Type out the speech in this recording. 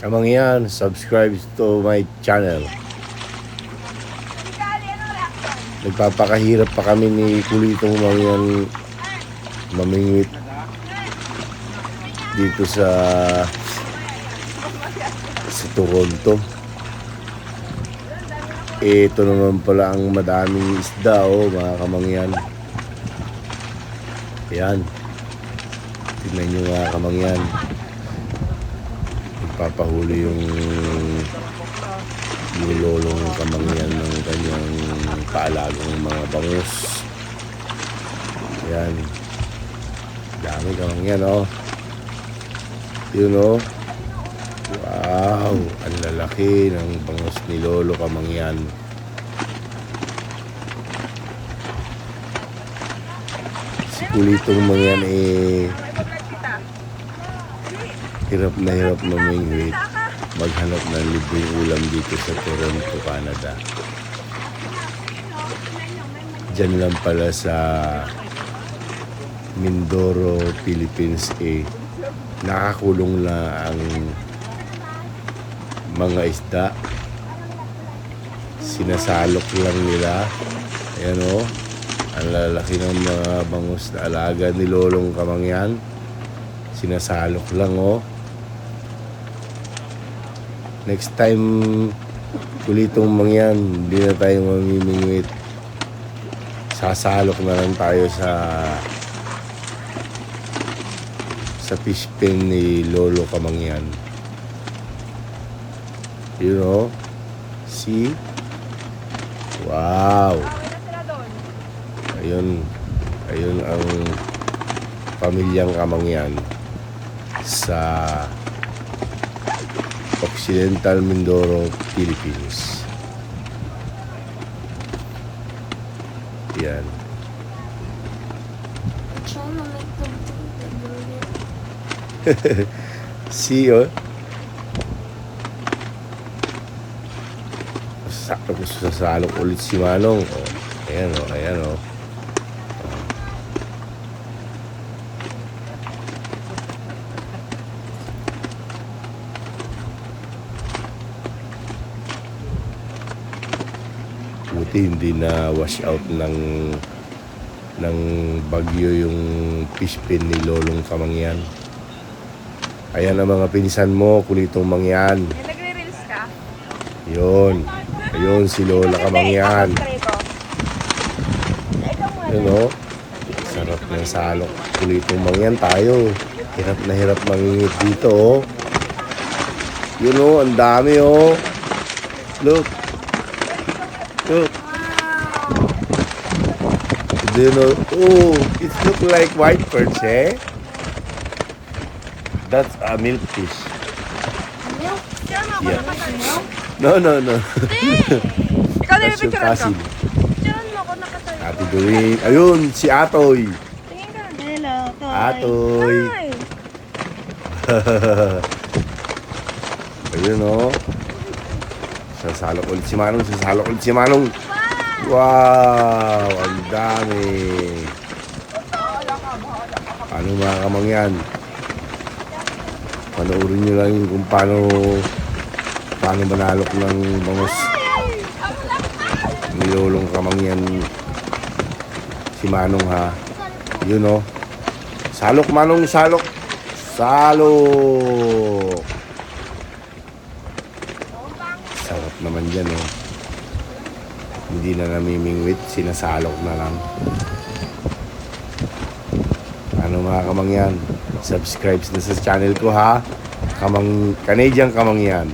Kamangyan, subscribe to my channel. Nagpapakahirap pa kami ni Kulitong Mangyan mamingwit dito sa Toronto. Ito naman pala ang madaming isda, mga kamangyan. Ayan. Tingnan nyo, mga kamangyan. Nagpapahuli yung lolong kamangyan ng kanyang paalagang mga bangus. Ayan. Dami kamangyan, Yun, wow, ang lalaki ng bangus ni Lolo Kamangyan. Si Kulitong Mangyan hirap na hirap mamingwit, maghanap ng libreng ulam dito sa Toronto, Canada. Diyan lang pala sa Mindoro, Philippines, nakakulong na ang mga isda. Sinasalok lang nila. Ayan, ang lalaki ng mga bangus na alaga ni Lolong Kamangyan. Sinasalok lang, Next time, Kulitong Mangyan, hindi na tayo mamimingwit. Sasalok na lang tayo sa fish pen ni Lolo Kamangyan. See? Wow! Ayun ang pamilyang Kamangyan sa Occidental Mindoro, Philippines. Yan. See, sakto ko sasalok ulit si Manong. Ayan. Buti hindi na wash out ng bagyo yung fish pen ni Lolong Kamangyan. Ayan ang mga pinsan mo, Kulitong Mangyan. Nagre-reels ka? Ayun si Lola Kamangyan. Sarap ng salok. Kulitong Mangyan tayo. Hirap na hirap mangingit dito, ang dami, Look. It look like white perch, That's a milkfish. Milk? Yeah. No. Ikaw din That's your picture ko. cousin. Diyan mo ako nakatayo. Ate Doreen. Ayun, si Atoy. Tingin ka. Hello, Toy. Atoy. Hi. Ayun, Sasalok ulit si Manong. Wow, ang dami. Ano, mga Kamangyan? Panoorin nyo lang kung paano manalok ng bangus ni Lolong Kamangyan si Manong, ha. Yun, salok, Manong, salok. Sarap naman dyan, Hindi na namimingwit, sinasalok na lang. Ano, mga Kamangyan? Subscribe na sa channel ko, ha. Canadian Kamangyan.